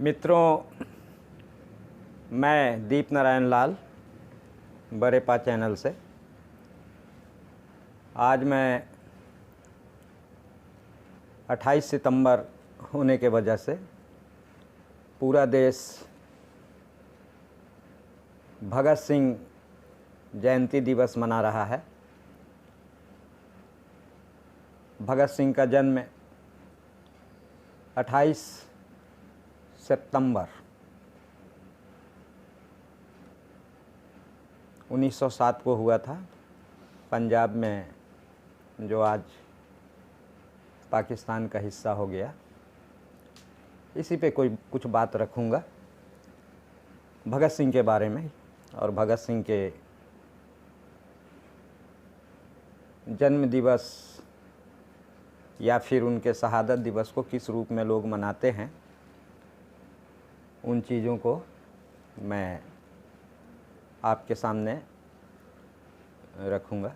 मित्रों, मैं दीप नारायण लाल बरेपा चैनल से आज मैं 28 सितंबर होने के वजह से पूरा देश भगत सिंह जयंती दिवस मना रहा है। भगत सिंह का जन्म 28 सितंबर 1907 को हुआ था, पंजाब में, जो आज पाकिस्तान का हिस्सा हो गया। इसी पे कुछ बात रखूँगा भगत सिंह के बारे में और भगत सिंह के जन्म दिवस या फिर उनके शहादत दिवस को किस रूप में लोग मनाते हैं, उन चीज़ों को मैं आपके सामने रखूँगा।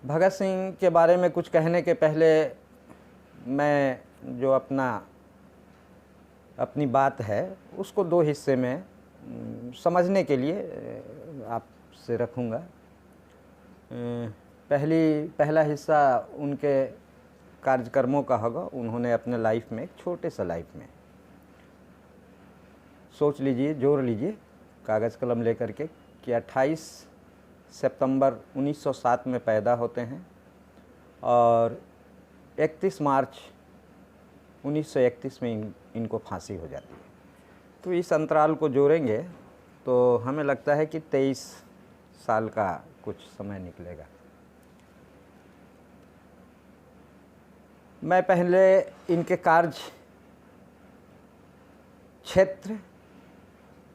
भगत सिंह के बारे में कुछ कहने के पहले मैं जो अपनी बात है उसको दो हिस्से में समझने के लिए आपसे रखूँगा। पहला हिस्सा उनके कार्यक्रमों का होगा। उन्होंने अपने लाइफ में, एक छोटे सा लाइफ में, सोच लीजिए, जोड़ लीजिए कागज़ कलम लेकर के कि 28 सितंबर 1907 में पैदा होते हैं और 31 मार्च 1931 में इनको फांसी हो जाती है। तो इस अंतराल को जोड़ेंगे तो हमें लगता है कि 23 साल का कुछ समय निकलेगा। मैं पहले इनके कार्य क्षेत्र,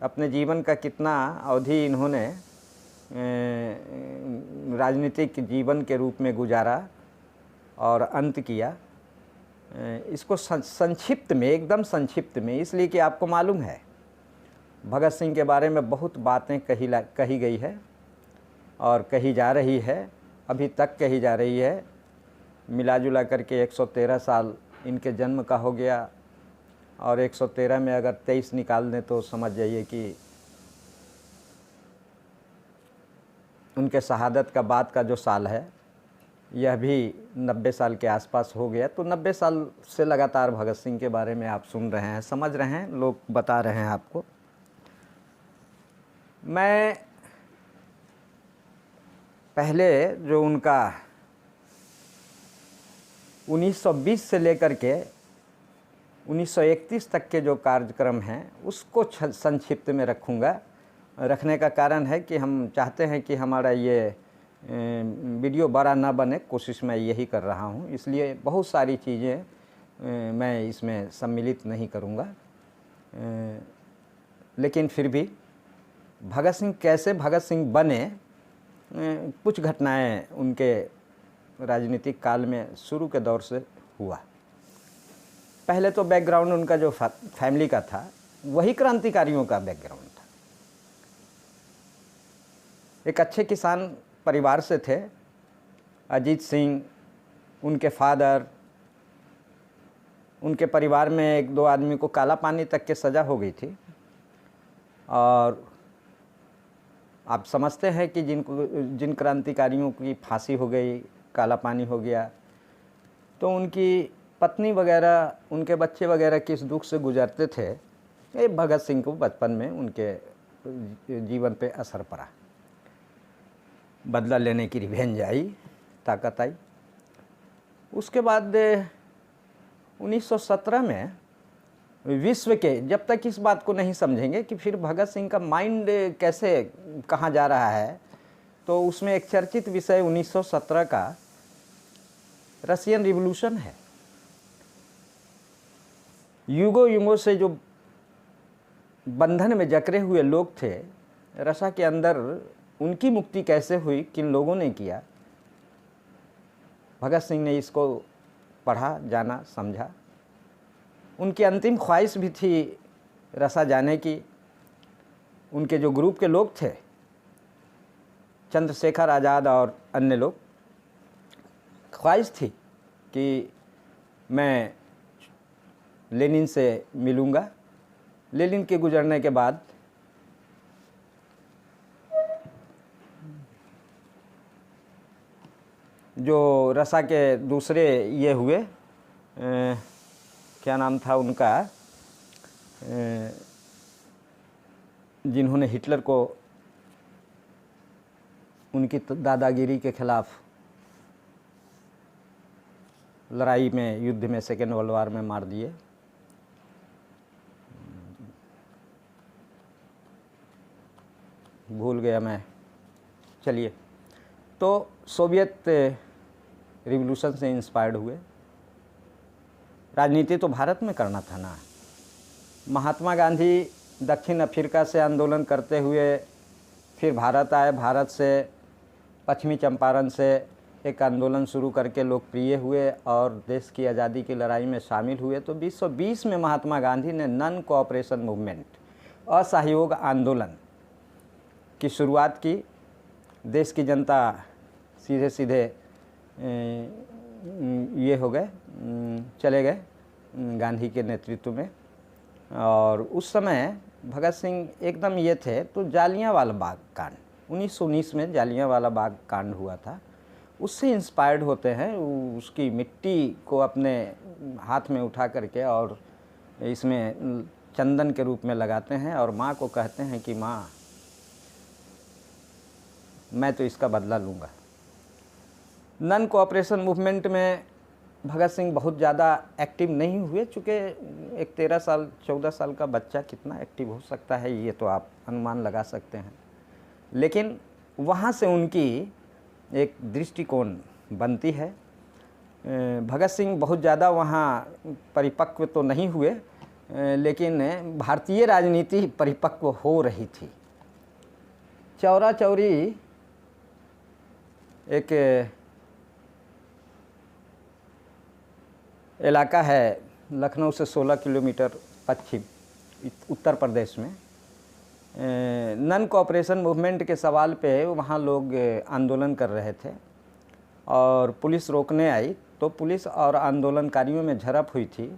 अपने जीवन का कितना अवधि इन्होंने राजनीतिक जीवन के रूप में गुजारा और अंत किया, इसको संक्षिप्त में, एकदम संक्षिप्त में, इसलिए कि आपको मालूम है भगत सिंह के बारे में बहुत बातें कही गई है और कही जा रही है, अभी तक कही जा रही है। मिला जुला करके 113 साल इनके जन्म का हो गया और 113 में अगर 23 निकाल दें तो समझ जाइए कि उनके शहादत का बाद का जो साल है यह भी 90 साल के आसपास हो गया। तो 90 साल से लगातार भगत सिंह के बारे में आप सुन रहे हैं, समझ रहे हैं, लोग बता रहे हैं आपको। मैं पहले जो उनका 1920 से लेकर के 1931 तक के जो कार्यक्रम हैं उसको संक्षिप्त में रखूँगा। रखने का कारण है कि हम चाहते हैं कि हमारा ये वीडियो बड़ा ना बने, कोशिश मैं यही कर रहा हूँ, इसलिए बहुत सारी चीज़ें मैं इसमें सम्मिलित नहीं करूँगा। लेकिन फिर भी भगत सिंह कैसे भगत सिंह बने, कुछ घटनाएं उनके राजनीतिक काल में शुरू के दौर से हुआ। पहले तो बैकग्राउंड उनका जो फैमिली का था वही क्रांतिकारियों का बैकग्राउंड था। एक अच्छे किसान परिवार से थे। अजीत सिंह, उनके फादर, उनके परिवार में एक दो आदमी को काला पानी तक के सज़ा हो गई थी और आप समझते हैं कि जिन क्रांतिकारियों की फांसी हो गई, काला पानी हो गया, तो उनकी पत्नी वगैरह, उनके बच्चे वगैरह किस दुख से गुजरते थे, ये भगत सिंह को बचपन में उनके जीवन पे असर पड़ा। बदला लेने की रिवेंज आई, ताकत आई। उसके बाद 1917 में विश्व के, जब तक इस बात को नहीं समझेंगे कि फिर भगत सिंह का माइंड कैसे कहाँ जा रहा है, तो उसमें एक चर्चित विषय 1917 का रशियन रिवॉल्यूशन है। युगों युगों से जो बंधन में जकड़े हुए लोग थे रशा के अंदर, उनकी मुक्ति कैसे हुई, किन लोगों ने किया, भगत सिंह ने इसको पढ़ा, जाना, समझा। उनकी अंतिम ख्वाहिश भी थी रशा जाने की। उनके जो ग्रुप के लोग थे, चंद्रशेखर आज़ाद और अन्य लोग, ख्वाहिश थी कि मैं लेनिन से मिलूँगा। लेनिन के गुजरने के बाद जो रसा के दूसरे ये हुए, क्या नाम था उनका, जिन्होंने हिटलर को उनकी दादागिरी के खिलाफ लड़ाई में, युद्ध में, सेकेंड वर्ल्ड वार में मार दिए। भूल गया मैं। चलिए, तो सोवियत रिवॉल्यूशन से इंस्पायर्ड हुए। राजनीति तो भारत में करना था ना। महात्मा गांधी दक्षिण अफ्रीका से आंदोलन करते हुए फिर भारत आए। भारत से पश्चिमी चंपारण से एक आंदोलन शुरू करके लोकप्रिय हुए और देश की आज़ादी की लड़ाई में शामिल हुए। तो 1920 में महात्मा गांधी ने नॉन कोऑपरेशन मूवमेंट, असहयोग आंदोलन की शुरुआत की। देश की जनता सीधे सीधे ये हो गए, चले गए गांधी के नेतृत्व में। और उस समय भगत सिंह एकदम ये थे। तो जालियांवाला बाग कांड 1919 में जालियांवाला बाग कांड हुआ था, उससे इंस्पायर्ड होते हैं। उसकी मिट्टी को अपने हाथ में उठा करके और इसमें चंदन के रूप में लगाते हैं और माँ को कहते हैं कि माँ, मैं तो इसका बदला लूँगा। नॉन कोऑपरेशन मूवमेंट में भगत सिंह बहुत ज़्यादा एक्टिव नहीं हुए, चूँकि एक 13 साल 14 साल का बच्चा कितना एक्टिव हो सकता है ये तो आप अनुमान लगा सकते हैं। लेकिन वहाँ से उनकी एक दृष्टिकोण बनती है। भगत सिंह बहुत ज़्यादा वहाँ परिपक्व तो नहीं हुए, लेकिन भारतीय राजनीति परिपक्व हो रही थी। चौरा चौरी एक इलाका है लखनऊ से 16 किलोमीटर पश्चिम उत्तर प्रदेश में। नॉन कोऑपरेशन मूवमेंट के सवाल पे वहाँ लोग आंदोलन कर रहे थे और पुलिस रोकने आई। तो पुलिस और आंदोलनकारियों में झड़प हुई थी,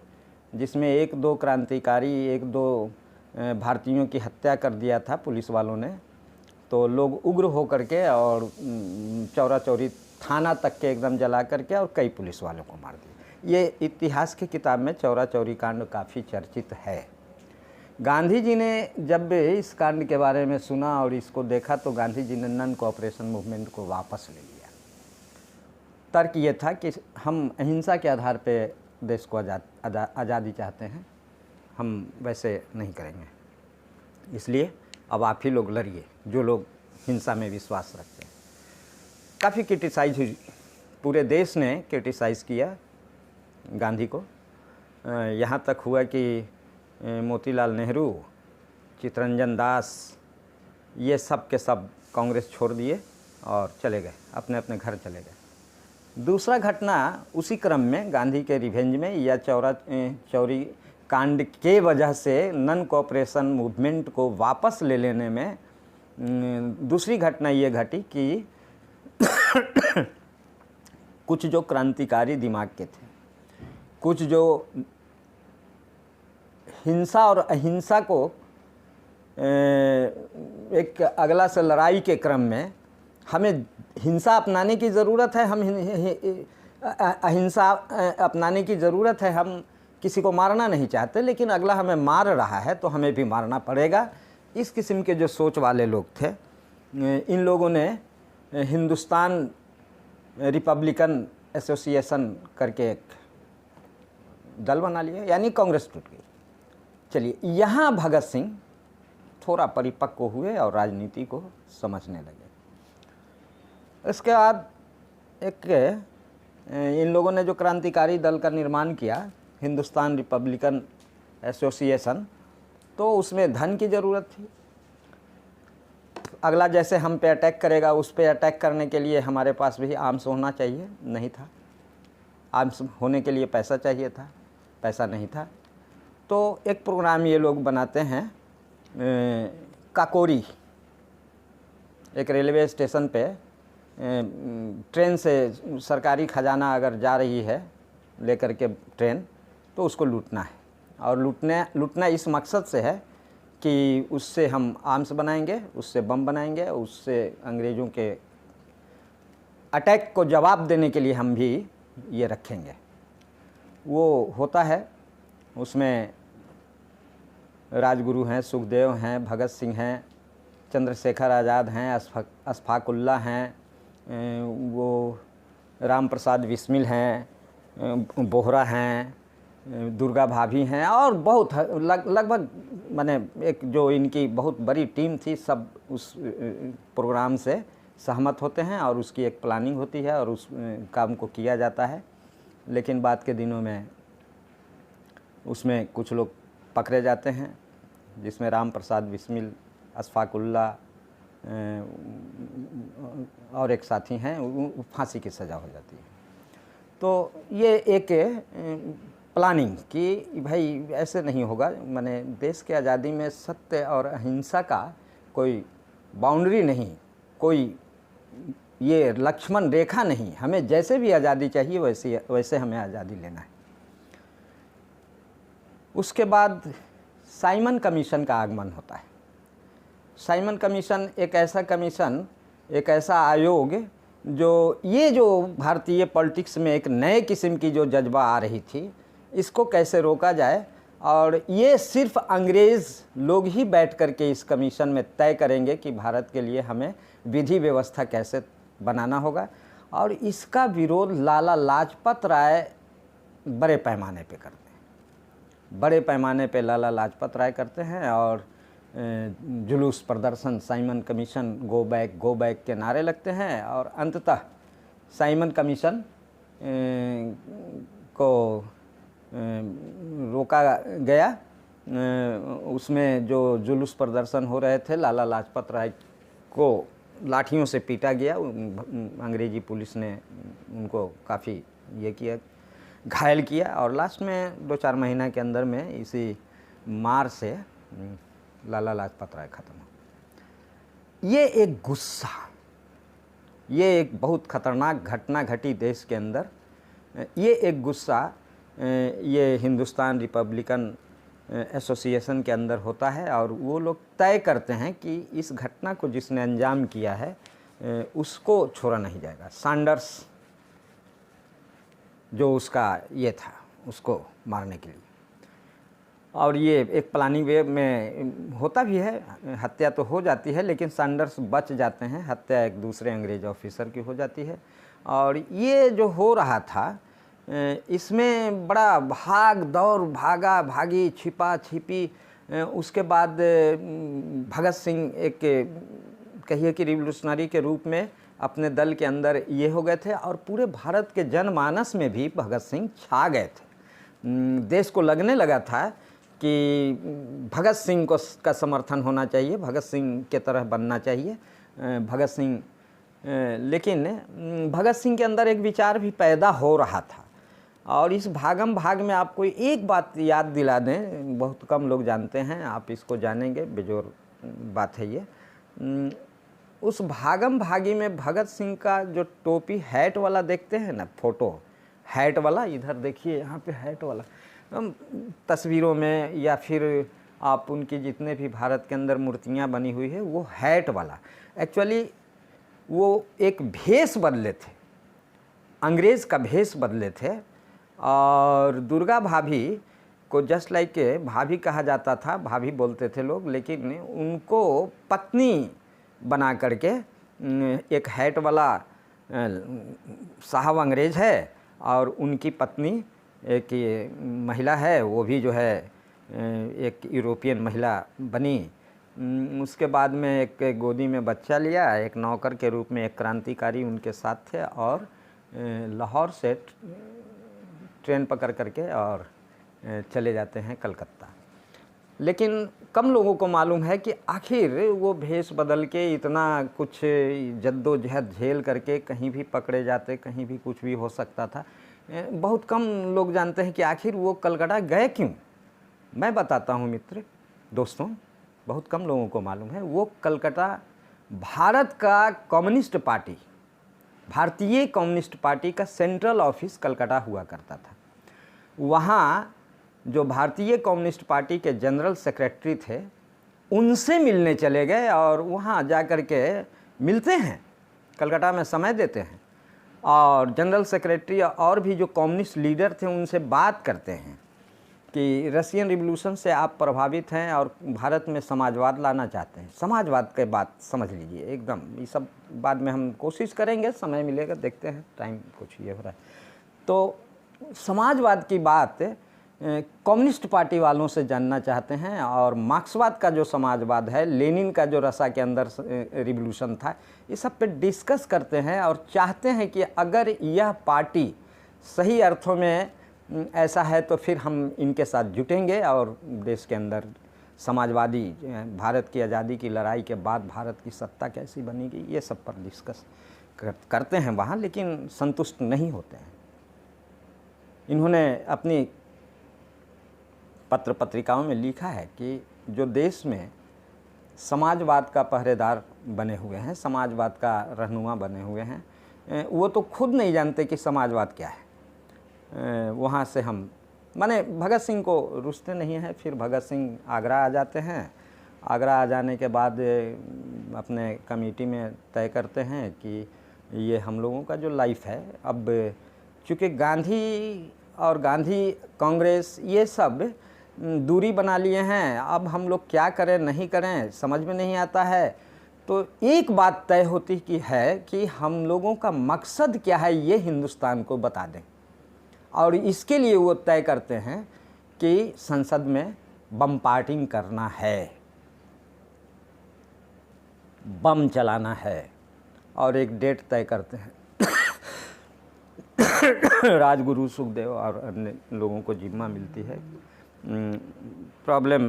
जिसमें 1-2 क्रांतिकारी, 1-2 भारतीयों की हत्या कर दिया था पुलिस वालों ने। तो लोग उग्र हो करके और चौरा चौरी थाना तक के एकदम जला करके और कई पुलिस वालों को मार दिया। ये इतिहास की किताब में चौरा चौरी कांड काफ़ी चर्चित है। गांधी जी ने जब इस कांड के बारे में सुना और इसको देखा तो गांधी जी ने नॉन कोऑपरेशन मूवमेंट को वापस ले लिया। तर्क ये था कि हम अहिंसा के आधार पे देश को आज़ादी चाहते हैं, हम वैसे नहीं करेंगे। इसलिए अब आप ही लोग लड़िए जो लोग हिंसा में विश्वास रखते हैं। काफ़ी क्रिटिसाइज हुई, पूरे देश ने क्रिटिसाइज़ किया गांधी को। यहाँ तक हुआ कि मोतीलाल नेहरू, चित्तरंजन दास, ये सब के सब कांग्रेस छोड़ दिए और चले गए, अपने अपने घर चले गए। दूसरा घटना उसी क्रम में गांधी के रिवेंज में या चौरा चौरी कांड के वजह से नॉन कोऑपरेशन मूवमेंट को वापस ले लेने में दूसरी घटना ये घटी कि कुछ जो क्रांतिकारी दिमाग के थे, कुछ जो हिंसा और अहिंसा को एक अगला से लड़ाई के क्रम में हमें हिंसा अपनाने की ज़रूरत है, हम अहिंसा अपनाने की ज़रूरत है, हम किसी को मारना नहीं चाहते, लेकिन अगला हमें मार रहा है तो हमें भी मारना पड़ेगा। इस किस्म के जो सोच वाले लोग थे, इन लोगों ने हिंदुस्तान रिपब्लिकन एसोसिएशन करके एक दल बना लिया, यानी कांग्रेस टूट गई। चलिए, यहाँ भगत सिंह थोड़ा परिपक्व हुए और राजनीति को समझने लगे। इसके बाद एक इन लोगों ने जो क्रांतिकारी दल का निर्माण किया, हिंदुस्तान रिपब्लिकन एसोसिएशन, तो उसमें धन की ज़रूरत थी। अगला जैसे हम पे अटैक करेगा, उस पे अटैक करने के लिए हमारे पास भी आर्म्स होना चाहिए, नहीं था। आर्म्स होने के लिए पैसा चाहिए था, पैसा नहीं था। तो एक प्रोग्राम ये लोग बनाते हैं, काकोरी, एक रेलवे स्टेशन पे ट्रेन से सरकारी खजाना अगर जा रही है लेकर के ट्रेन, तो उसको लूटना है। और लूटना इस मकसद से है कि उससे हम आर्म्स बनाएंगे, उससे बम बनाएंगे, उससे अंग्रेज़ों के अटैक को जवाब देने के लिए हम भी ये रखेंगे। वो होता है, उसमें राजगुरु हैं, सुखदेव हैं, भगत सिंह हैं, चंद्रशेखर आज़ाद हैं, अशफाकुल्ला हैं, वो राम प्रसाद बिस्मिल हैं, बोहरा हैं, दुर्गा भाभी हैं और बहुत लगभग माने एक जो इनकी बहुत बड़ी टीम थी, सब उस प्रोग्राम से सहमत होते हैं और उसकी एक प्लानिंग होती है और उस काम को किया जाता है। लेकिन बाद के दिनों में उसमें कुछ लोग पकड़े जाते हैं, जिसमें राम प्रसाद बिस्मिल, अशफाकुल्ला और एक साथी हैं, फांसी की सज़ा हो जाती है। तो ये एक प्लानिंग कि भाई ऐसे नहीं होगा, माने देश के आज़ादी में सत्य और अहिंसा का कोई बाउंड्री नहीं, कोई ये लक्ष्मण रेखा नहीं, हमें जैसे भी आज़ादी चाहिए वैसे हमें आज़ादी लेना है। उसके बाद साइमन कमीशन का आगमन होता है। साइमन कमीशन एक ऐसा कमीशन, एक ऐसा आयोग जो भारतीय पॉलिटिक्स में एक नए किस्म की जो जज्बा आ रही थी, इसको कैसे रोका जाए, और ये सिर्फ अंग्रेज़ लोग ही बैठ कर के इस कमीशन में तय करेंगे कि भारत के लिए हमें विधि व्यवस्था कैसे बनाना होगा। और इसका विरोध लाला लाजपत राय बड़े पैमाने पे करते हैं, बड़े पैमाने पे लाला लाजपत राय करते हैं और जुलूस प्रदर्शन, साइमन कमीशन गो बैक के नारे लगते हैं और अंततः साइमन कमीशन को रोका गया। उसमें जो जुलूस प्रदर्शन हो रहे थे, लाला लाजपत राय को लाठियों से पीटा गया, अंग्रेजी पुलिस ने उनको काफ़ी ये किया, घायल किया और लास्ट में 2-4 महीना के अंदर में इसी मार से लाला लाजपत राय ख़त्म हो। ये एक गुस्सा, ये एक बहुत ख़तरनाक घटना घटी देश के अंदर। ये एक गुस्सा ये हिंदुस्तान रिपब्लिकन एसोसिएशन के अंदर होता है और वो लोग तय करते हैं कि इस घटना को जिसने अंजाम किया है उसको छोड़ा नहीं जाएगा। सैंडर्स जो उसका ये था, उसको मारने के लिए, और ये एक प्लानिंग वे में होता भी है, हत्या तो हो जाती है लेकिन सैंडर्स बच जाते हैं, हत्या एक दूसरे अंग्रेज ऑफिसर की हो जाती है। और ये जो हो रहा था इसमें बड़ा भाग दौड़, भागा भागी, छिपा छिपी, उसके बाद भगत सिंह एक कहिए कि रिवोल्यूशनरी के रूप में अपने दल के अंदर ये हो गए थे और पूरे भारत के जनमानस में भी भगत सिंह छा गए थे। देश को लगने लगा था कि भगत सिंह का समर्थन होना चाहिए, भगत सिंह के तरह बनना चाहिए भगत सिंह। लेकिन भगत सिंह के अंदर एक विचार भी पैदा हो रहा था और इस भागम भाग में आपको एक बात याद दिला दें, बहुत कम लोग जानते हैं, आप इसको जानेंगे, बेजोर बात है ये। उस भागम भागी में भगत सिंह का जो टोपी हैट वाला देखते हैं ना, फोटो हैट वाला, इधर देखिए यहाँ पे हैट वाला, तस्वीरों में या फिर आप उनकी जितने भी भारत के अंदर मूर्तियाँ बनी हुई है, वो हैट वाला, एक्चुअली वो एक भेष बदले थे, अंग्रेज़ का भेष बदले थे। और दुर्गा भाभी को जस्ट लाइक भाभी कहा जाता था, भाभी बोलते थे लोग, लेकिन उनको पत्नी बना करके एक हैट वाला साहब अंग्रेज़ है और उनकी पत्नी एक महिला है, वो भी जो है एक यूरोपियन महिला बनी। उसके बाद में एक गोदी में बच्चा लिया, एक नौकर के रूप में एक क्रांतिकारी उनके साथ थे और लाहौर से ट्रेन पकड़ करके और चले जाते हैं कलकत्ता। लेकिन कम लोगों को मालूम है कि आखिर वो भेष बदल के इतना कुछ जद्दोजहद झेल करके कहीं भी पकड़े जाते, कहीं भी कुछ भी हो सकता था। बहुत कम लोग जानते हैं कि आखिर वो कलकत्ता गए क्यों। मैं बताता हूँ मित्र दोस्तों, बहुत कम लोगों को मालूम है। वो कलकत्ता भारत का कम्युनिस्ट पार्टी, भारतीय कम्युनिस्ट पार्टी का सेंट्रल ऑफिस कलकत्ता हुआ करता था। वहाँ जो भारतीय कम्युनिस्ट पार्टी के जनरल सेक्रेटरी थे, उनसे मिलने चले गए और वहाँ जा कर के मिलते हैं, कलकत्ता में समय देते हैं और जनरल सेक्रेटरी और भी जो कम्युनिस्ट लीडर थे उनसे बात करते हैं कि रशियन रिवॉल्यूशन से आप प्रभावित हैं और भारत में समाजवाद लाना चाहते हैं। समाजवाद के बात समझ लीजिए एकदम, ये सब बाद में हम कोशिश करेंगे, समय मिलेगा, देखते हैं, टाइम कुछ ये हो रहा है। तो समाजवाद की बात कम्युनिस्ट पार्टी वालों से जानना चाहते हैं और मार्क्सवाद का जो समाजवाद है, लेनिन का जो रसा के अंदर रिवॉल्यूशन था, ये सब पे डिस्कस करते हैं और चाहते हैं कि अगर यह पार्टी सही अर्थों में ऐसा है तो फिर हम इनके साथ जुटेंगे और देश के अंदर समाजवादी, भारत की आज़ादी की लड़ाई के बाद भारत की सत्ता कैसी बनेगी, ये सब पर डिस्कस करते हैं वहाँ, लेकिन संतुष्ट नहीं होते हैं। इन्होंने अपनी पत्र पत्रिकाओं में लिखा है कि जो देश में समाजवाद का पहरेदार बने हुए हैं, समाजवाद का रहनुमा बने हुए हैं, वो तो खुद नहीं जानते कि समाजवाद क्या है। वहाँ से हम माने भगत सिंह को रुचते नहीं हैं। फिर भगत सिंह आगरा आ जाते हैं। आगरा आ जाने के बाद अपने कमेटी में तय करते हैं कि ये हम लोगों का जो लाइफ है, अब चूँकि गांधी और गांधी कांग्रेस ये सब दूरी बना लिए हैं, अब हम लोग क्या करें नहीं करें समझ में नहीं आता है। तो एक बात तय होती कि है कि हम लोगों का मकसद क्या है ये हिंदुस्तान को बता दें, और इसके लिए वो तय करते हैं कि संसद में बम पार्टिंग करना है, बम चलाना है, और एक डेट तय करते हैं। राजगुरु सुखदेव और अन्य लोगों को जिम्मा मिलती है। प्रॉब्लम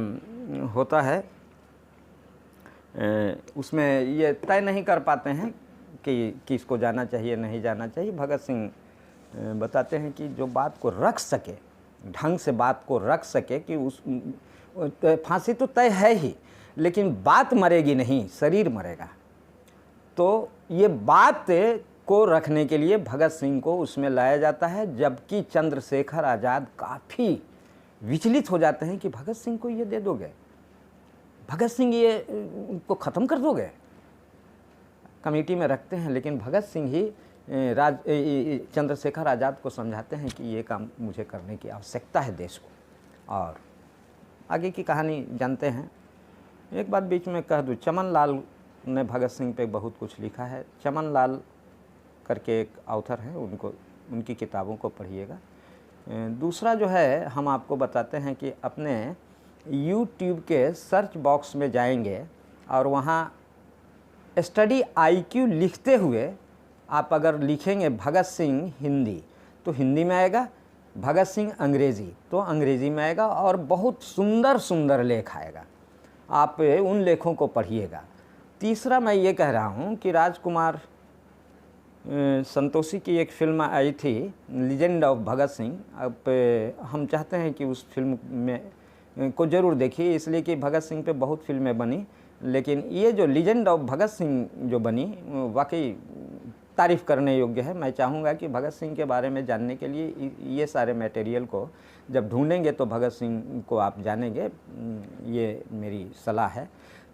होता है उसमें ये तय नहीं कर पाते हैं कि किसको जाना चाहिए नहीं जाना चाहिए। भगत सिंह बताते हैं कि जो बात को रख सके, ढंग से बात को रख सके कि उस फांसी तो तय है ही, लेकिन बात मरेगी नहीं, शरीर मरेगा। तो ये बात को रखने के लिए भगत सिंह को उसमें लाया जाता है, जबकि चंद्रशेखर आज़ाद काफ़ी विचलित हो जाते हैं कि भगत सिंह को ये दे दोगे, भगत सिंह ये को ख़त्म कर दोगे। कमेटी में रखते हैं, लेकिन भगत सिंह ही चंद्रशेखर आज़ाद को समझाते हैं कि ये काम मुझे करने की आवश्यकता है देश को। और आगे की कहानी जानते हैं। एक बात बीच में कह दूँ, चमन लाल ने भगत सिंह पे बहुत कुछ लिखा है। चमन लाल करके एक ऑथर हैं, उनकी किताबों को पढ़िएगा। दूसरा जो है हम आपको बताते हैं कि अपने YouTube के सर्च बॉक्स में जाएंगे और वहाँ स्टडी IQ लिखते हुए आप अगर लिखेंगे भगत सिंह हिंदी तो हिंदी में आएगा, भगत सिंह अंग्रेज़ी तो अंग्रेज़ी में आएगा, और बहुत सुंदर सुंदर लेख आएगा। आप उन लेखों को पढ़िएगा। तीसरा मैं ये कह रहा हूँ कि राजकुमार संतोषी की एक फिल्म आई थी लीजेंड ऑफ भगत सिंह। अब हम चाहते हैं कि उस फिल्म में को ज़रूर देखिए, इसलिए कि भगत सिंह पे बहुत फिल्में बनी, लेकिन ये जो लीजेंड ऑफ भगत सिंह जो बनी वाकई तारीफ़ करने योग्य है। मैं चाहूँगा कि भगत सिंह के बारे में जानने के लिए ये सारे मटेरियल को जब ढूंढेंगे तो भगत सिंह को आप जानेंगे, ये मेरी सलाह है।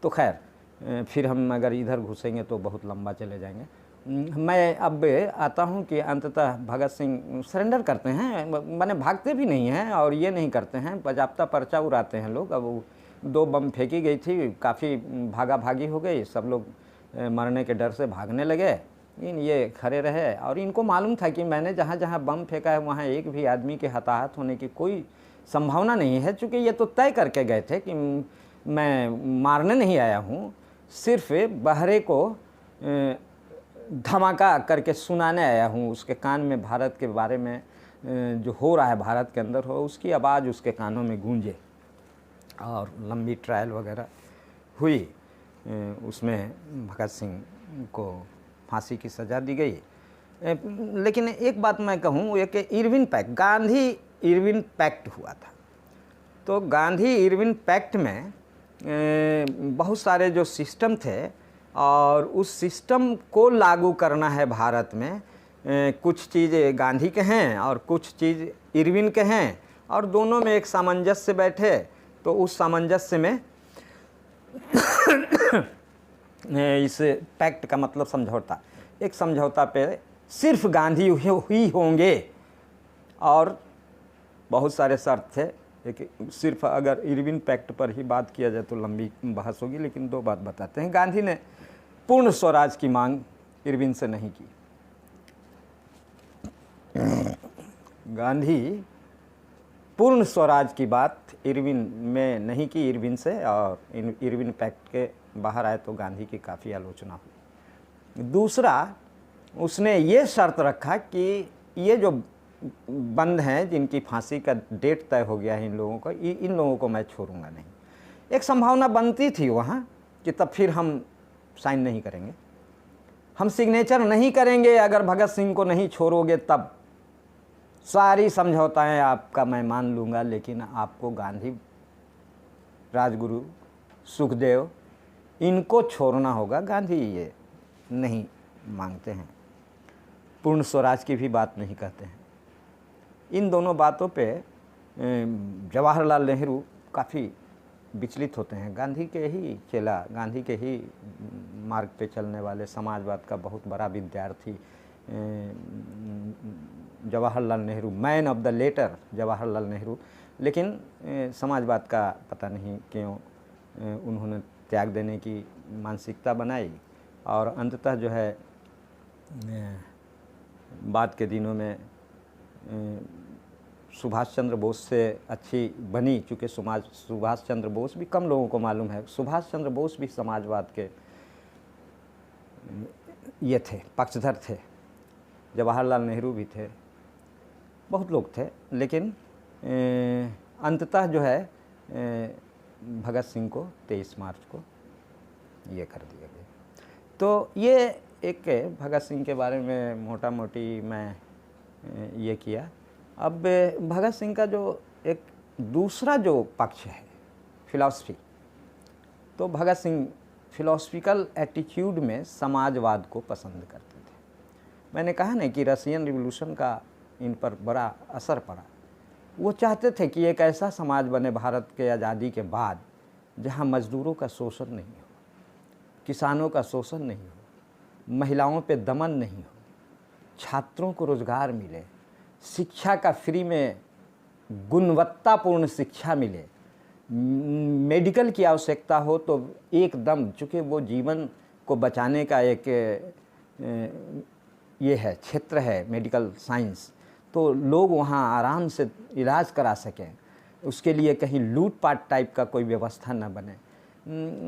तो खैर फिर हम अगर इधर घुसेंगे तो बहुत लंबा चले जाएंगे। मैं अब आता हूँ कि अंततः भगत सिंह सरेंडर करते हैं, माने भागते भी नहीं हैं और ये नहीं करते हैं, बजाप्ता पर्चा उड़ाते हैं लोग। अब 2 बम फेंकी गई थी, काफ़ी भागा भागी हो गई, सब लोग मरने के डर से भागने लगे, ये खड़े रहे। और इनको मालूम था कि मैंने जहाँ जहाँ बम फेंका है वहाँ एक भी आदमी के हताहत होने की कोई संभावना नहीं है, चूँकि ये तो तय करके गए थे कि मैं मारने नहीं आया हूँ, सिर्फ बहरे को धमाका करके सुनाने आया हूँ, उसके कान में भारत के बारे में जो हो रहा है भारत के अंदर हो उसकी आवाज़ उसके कानों में गूंजे। और लंबी ट्रायल वगैरह हुई, उसमें भगत सिंह को फांसी की सज़ा दी गई। लेकिन एक बात मैं कहूँ वो कि Irwin pact, Gandhi Irwin pact हुआ था। तो गांधी इरविन पैक्ट में बहुत सारे जो सिस्टम थे और उस सिस्टम को लागू करना है भारत में, कुछ चीज़ गांधी के हैं और कुछ चीज़ इरविन के हैं, और दोनों में एक सामंजस्य बैठे, तो उस सामंजस्य में इस पैक्ट का मतलब समझौता, एक समझौता पे सिर्फ गांधी ही होंगे और बहुत सारे शर्त थे। एक सिर्फ अगर इरविन पैक्ट पर ही बात किया जाए तो लंबी बहस होगी, लेकिन दो बात बताते हैं। गांधी ने पूर्ण स्वराज की मांग इरविन से नहीं की। गांधी पूर्ण स्वराज की बात इरविन में नहीं की, इरविन से, और इरविन पैक्ट के बाहर आए तो गांधी की काफ़ी आलोचना हुई। दूसरा, उसने ये शर्त रखा कि ये जो बंद हैं जिनकी फांसी का डेट तय हो गया है इन लोगों का, इन लोगों को मैं छोड़ूंगा नहीं। एक संभावना बनती थी वहाँ कि तब फिर हम साइन नहीं करेंगे, हम सिग्नेचर नहीं करेंगे अगर भगत सिंह को नहीं छोड़ोगे, तब सारी समझौताएं आपका मैं मान लूँगा, लेकिन आपको गांधी, राजगुरु, सुखदेव, इनको छोड़ना होगा। गांधी ये नहीं मांगते हैं, पूर्ण स्वराज की भी बात नहीं कहते हैं। इन दोनों बातों पे जवाहरलाल नेहरू काफ़ी विचलित होते हैं। गांधी के ही चेला, गांधी के ही मार्ग पे चलने वाले, समाजवाद का बहुत बड़ा विद्यार्थी Jawaharlal Nehru, man of the letter Jawaharlal Nehru, लेकिन समाजवाद का पता नहीं क्यों उन्होंने त्याग देने की मानसिकता बनाई, और अंततः जो है बाद के दिनों में सुभाष चंद्र बोस से अच्छी बनी, चूँकि सुभाष चंद्र बोस भी कम लोगों को मालूम है, सुभाष चंद्र बोस भी समाजवाद के ये थे, पक्षधर थे। जवाहरलाल नेहरू भी थे, बहुत लोग थे, लेकिन अंततः जो है भगत सिंह को 23 मार्च को ये कर दिया गया। तो ये एक भगत सिंह के बारे में मोटा मोटी मैं ये किया। अब भगत सिंह का जो एक दूसरा जो पक्ष है, फिलॉसफी, तो भगत सिंह फिलॉसफिकल एटीट्यूड में समाजवाद को पसंद करते थे। मैंने कहा ना कि रशियन रिवॉल्यूशन का इन पर बड़ा असर पड़ा। वो चाहते थे कि एक ऐसा समाज बने भारत के आज़ादी के बाद जहाँ मज़दूरों का शोषण नहीं हो, किसानों का शोषण नहीं हो, महिलाओं पे दमन नहीं हो, छात्रों को रोज़गार मिले, शिक्षा का फ्री में गुणवत्तापूर्ण शिक्षा मिले, मेडिकल की आवश्यकता हो तो एकदम, चूँकि वो जीवन को बचाने का एक ये है क्षेत्र है मेडिकल साइंस, तो लोग वहाँ आराम से इलाज करा सकें, उसके लिए कहीं लूटपाट टाइप का कोई व्यवस्था न बने।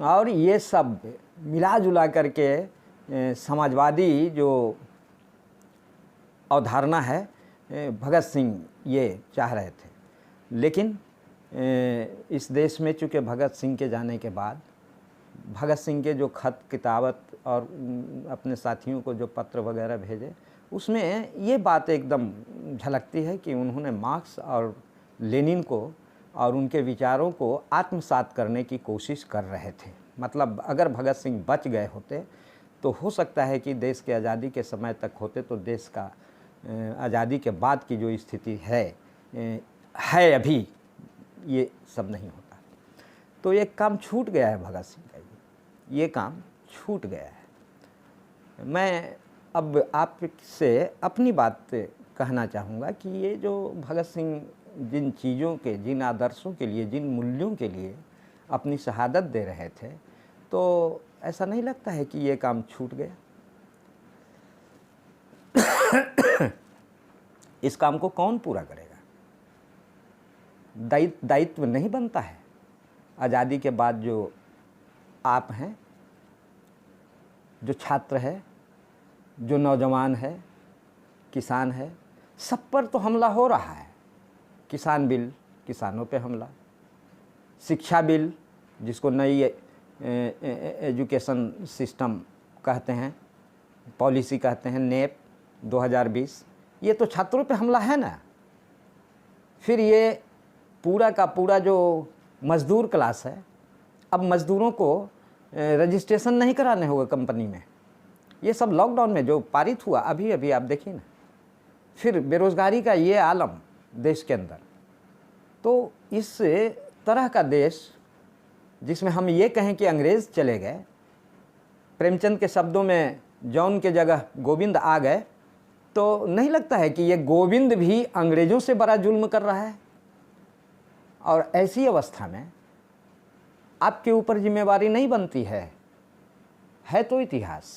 और ये सब मिला जुला करके समाजवादी जो अवधारणा है भगत सिंह ये चाह रहे थे। लेकिन इस देश में चूँकि भगत सिंह के जाने के बाद भगत सिंह के जो खत किताबत और अपने साथियों को जो पत्र वगैरह भेजे, उसमें ये बात एकदम झलकती है कि उन्होंने मार्क्स और लेनिन को और उनके विचारों को आत्मसात करने की कोशिश कर रहे थे। मतलब अगर भगत सिंह बच गए होते तो हो सकता है कि देश के आज़ादी के समय तक होते तो देश का आज़ादी के बाद की जो स्थिति है अभी, ये सब नहीं होता। तो ये काम छूट गया है भगत सिंह का, ये काम छूट गया है। मैं अब आपसे अपनी बात कहना चाहूँगा कि ये जो भगत सिंह जिन चीज़ों के, जिन आदर्शों के लिए, जिन मूल्यों के लिए अपनी शहादत दे रहे थे, तो ऐसा नहीं लगता है कि ये काम छूट गया। इस काम को कौन पूरा करेगा? दायित्व नहीं बनता है। आज़ादी के बाद जो आप हैं, जो छात्र है, जो नौजवान है, किसान है, सब पर तो हमला हो रहा है। किसान बिल, किसानों पे हमला, शिक्षा बिल जिसको नई एजुकेशन सिस्टम कहते हैं, पॉलिसी कहते हैं, नेप 2020, ये तो छात्रों पे हमला है ना। फिर ये पूरा का पूरा जो मज़दूर क्लास है, अब मज़दूरों को रजिस्ट्रेशन नहीं कराने होगा कंपनी में। ये सब लॉकडाउन में जो पारित हुआ अभी अभी आप देखिए ना। फिर बेरोज़गारी का ये आलम देश के अंदर, तो इस तरह का देश जिसमें हम ये कहें कि अंग्रेज़ चले गए, प्रेमचंद के शब्दों में जॉन के जगह गोविंद आ गए, तो नहीं लगता है कि ये गोविंद भी अंग्रेज़ों से बड़ा जुल्म कर रहा है? और ऐसी अवस्था में आपके ऊपर जिम्मेवारी नहीं बनती है तो इतिहास।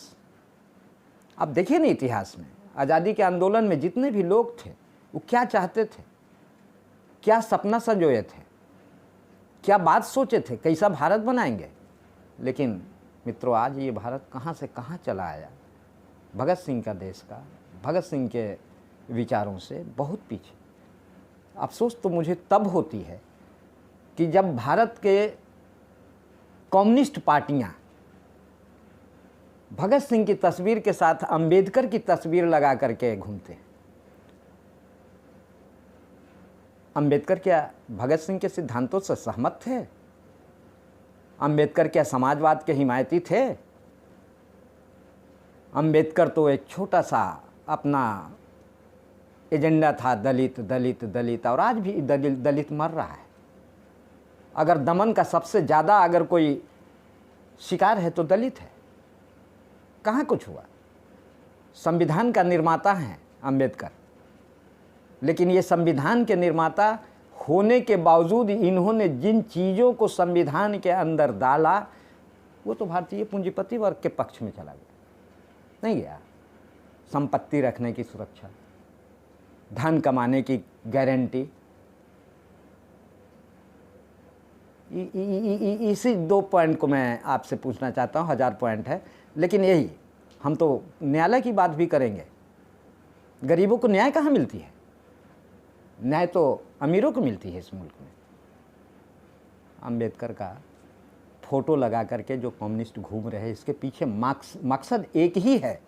आप देखिए ना, इतिहास में आज़ादी के आंदोलन में जितने भी लोग थे वो क्या चाहते थे, क्या सपना संजोए थे, क्या बात सोचे थे, कैसा भारत बनाएंगे। लेकिन मित्रों, आज ये भारत कहाँ से कहाँ चला आया। भगत सिंह का देश का, भगत सिंह के विचारों से बहुत पीछे। अफसोस तो मुझे तब होती है कि जब भारत के कम्युनिस्ट पार्टियाँ भगत सिंह की तस्वीर के साथ अंबेडकर की तस्वीर लगा करके घूमते हैं। अंबेडकर क्या भगत सिंह के सिद्धांतों से सहमत थे? अंबेडकर क्या समाजवाद के हिमायती थे? अंबेडकर तो एक छोटा सा अपना एजेंडा था, दलित दलित दलित, और आज भी दलित मर रहा है। अगर दमन का सबसे ज़्यादा अगर कोई शिकार है तो दलित है। कहाँ कुछ हुआ? संविधान का निर्माता है अंबेडकर, लेकिन ये संविधान के निर्माता होने के बावजूद इन्होंने जिन चीज़ों को संविधान के अंदर डाला वो तो भारतीय पूंजीपति वर्ग के पक्ष में चला गया, नहीं गया। संपत्ति रखने की सुरक्षा, धन कमाने की गारंटी, इसी 2 पॉइंट को मैं आपसे पूछना चाहता हूँ। 1000 पॉइंट है, लेकिन यही, हम तो न्यायालय की बात भी करेंगे। गरीबों को न्याय कहाँ मिलती है? न्याय तो अमीरों को मिलती है इस मुल्क में। अंबेडकर का फोटो लगा करके जो कम्युनिस्ट घूम रहे हैं, इसके पीछे मकसद एक ही है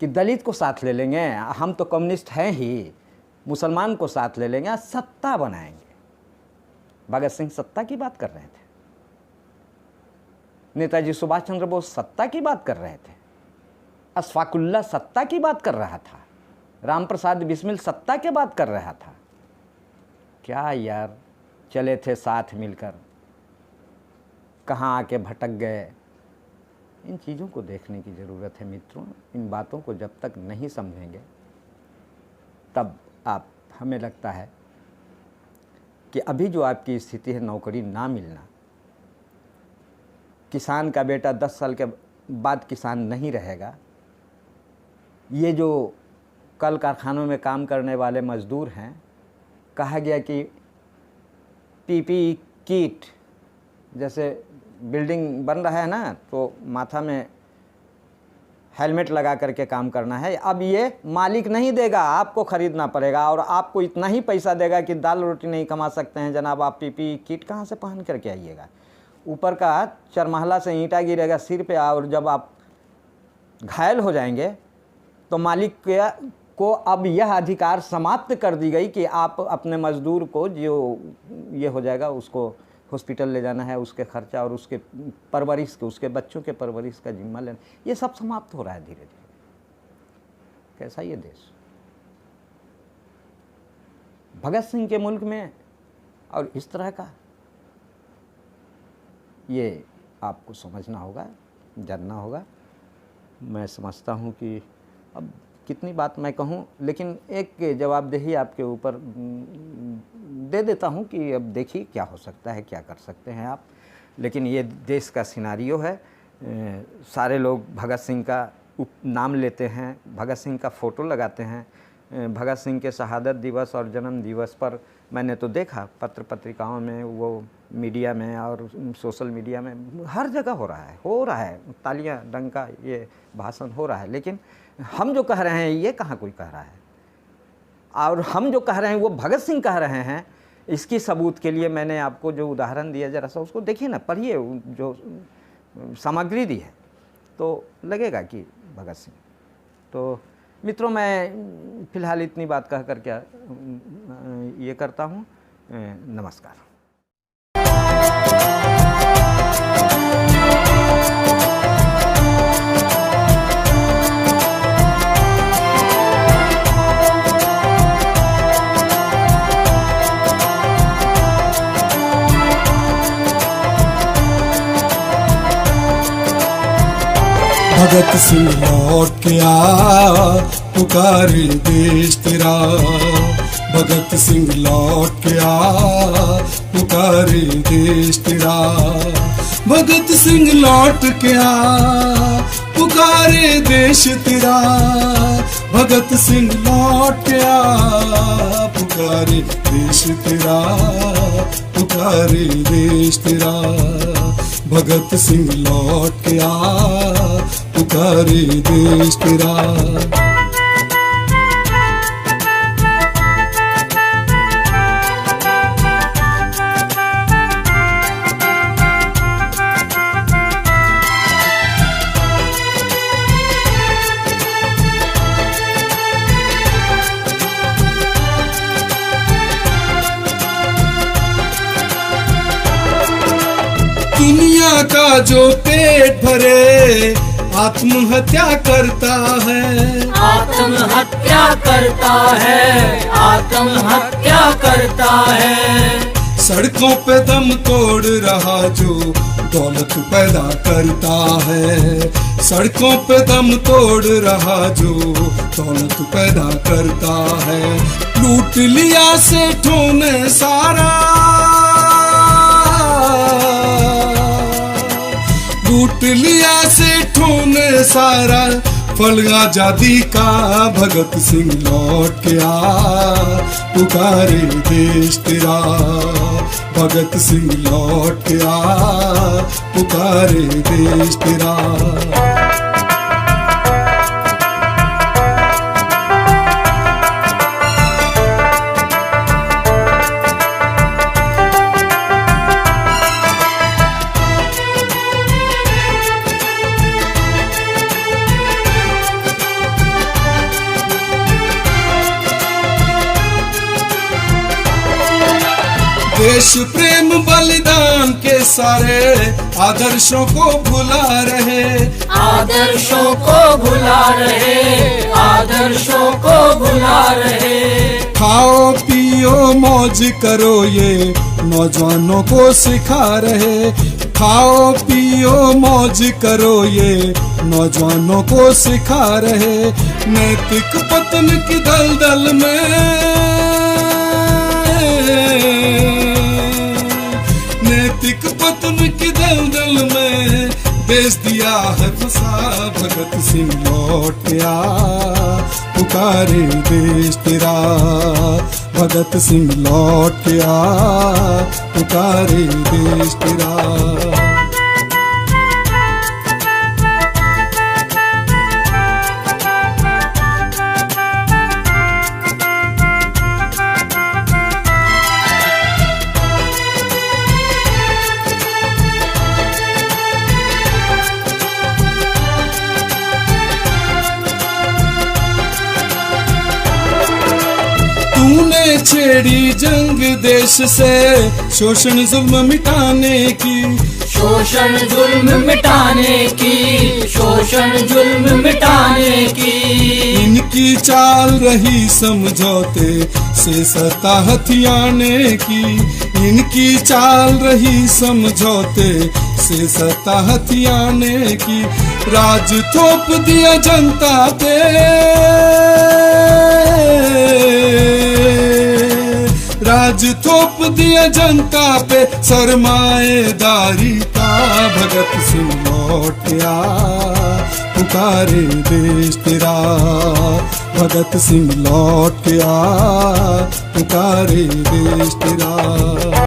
कि दलित को साथ ले लेंगे, हम तो कम्युनिस्ट हैं ही, मुसलमान को साथ ले लेंगे, सत्ता बनाएंगे। भगत सिंह सत्ता की बात कर रहे थे, नेताजी सुभाष चंद्र बोस सत्ता की बात कर रहे थे, अशफाकुल्लाह सत्ता की बात कर रहा था, राम प्रसाद बिस्मिल सत्ता की बात कर रहा था। क्या यार, चले थे साथ मिलकर, कहाँ आके भटक गए। इन चीज़ों को देखने की ज़रूरत है मित्रों। इन बातों को जब तक नहीं समझेंगे तब आप, हमें लगता है कि अभी जो आपकी स्थिति है, नौकरी ना मिलना, किसान का बेटा 10 साल के बाद किसान नहीं रहेगा, ये जो कल कारखानों में काम करने वाले मज़दूर हैं, कहा गया कि पीपीई किट, जैसे बिल्डिंग बन रहा है ना, तो माथा में हेलमेट लगा करके काम करना है। अब ये मालिक नहीं देगा, आपको ख़रीदना पड़ेगा, और आपको इतना ही पैसा देगा कि दाल रोटी नहीं कमा सकते हैं जनाब, आप पीपीई किट कहाँ से पहन करके आइएगा। ऊपर का चरमहला से ईंटा गिरेगा सिर पे, और जब आप घायल हो जाएंगे तो मालिक को अब यह अधिकार समाप्त कर दी गई कि आप अपने मज़दूर को, जो ये हो जाएगा, उसको हॉस्पिटल ले जाना है, उसके खर्चा और उसके परवरिश के, उसके बच्चों के परवरिश का जिम्मा लेना, ये सब समाप्त हो रहा है धीरे धीरे। कैसा ये देश? भगत सिंह के मुल्क में और इस तरह का, ये आपको समझना होगा, जानना होगा। मैं समझता हूँ कि अब कितनी बात मैं कहूँ, लेकिन एक जवाबदेही आपके ऊपर दे देता हूँ कि अब देखिए क्या हो सकता है, क्या कर सकते हैं आप। लेकिन ये देश का सिनारियो है। सारे लोग भगत सिंह का नाम लेते हैं, भगत सिंह का फ़ोटो लगाते हैं। भगत सिंह के शहादत दिवस और जन्म दिवस पर मैंने तो देखा पत्र पत्रिकाओं में, वो मीडिया में और सोशल मीडिया में हर जगह हो रहा है, तालियां, डंका, ये भाषण हो रहा है। लेकिन हम जो कह रहे हैं ये कहाँ कोई कह रहा है, और हम जो कह रहे हैं वो भगत सिंह कह रहे हैं। इसकी सबूत के लिए मैंने आपको जो उदाहरण दिया, ज़रा सा उसको देखिए ना, पढ़िए, जो सामग्री दी है तो लगेगा कि भगत सिंह। तो मित्रों, मैं फ़िलहाल इतनी बात कह कर क्या ये करता हूँ। नमस्कार। भगत सिंह लौट के आ, पुकारे देश तेरा। भगत सिंह लौट के आ, पुकारे देश तेरा। भगत सिंह लौट के आ, पुकारे देश तेरा। भगत सिंह लौट के आ, पुकारे देश तेरा, पुकारे देश तेरा। भगत सिंह लौट के आ, पुकारे देश तेरा। दुनिया का जो पेट भरे आत्महत्या करता है, आत्महत्या करता है, आत्महत्या करता है। सड़कों पे दम तोड़ रहा जो दौलत पैदा करता है। सड़कों पे दम तोड़ रहा जो दौलत पैदा करता है। लूट लिया सेठों ने सारा, लूट लिया सेठों ने सारा फल आजादी का। भगत सिंह लौट के आ, पुकारे देश तेरा। भगत सिंह लौट के आ, पुकारे देश तेरा। देश प्रेम बलिदान के सारे आदर्शों को भुला रहे, आदर्शों को भुला रहे, आदर्शों को भुला रहे। खाओ पियो मौज करो ये नौजवानों को सिखा रहे। खाओ पियो मौज करो ये नौजवानों को सिखा रहे। नैतिक पतन की दलदल में, नैतिक पतन की दलदल में बेच दिया है फंसा। भगत सिंह लौट के आ, पुकारे देश तेरा। भगत सिंह लौट के आ, पुकारे देश तेरा। तूने छेड़ी जंग देश से शोषण जुल्म मिटाने की, शोषण जुल्म मिटाने की, शोषण जुल्म मिटाने की। इनकी चाल रही समझौते से सत्ता हथियाने की। इनकी चाल रही समझौते से सत्ता हथियाने की। राज थोप दिया जनता पे, राज थोप दिया जनता पे सरमाएदारी का। भगत सिंह लौट के आ, पुकारे देश तेरा। भगत सिंह लौट के आ, पुकारे देश तेरा।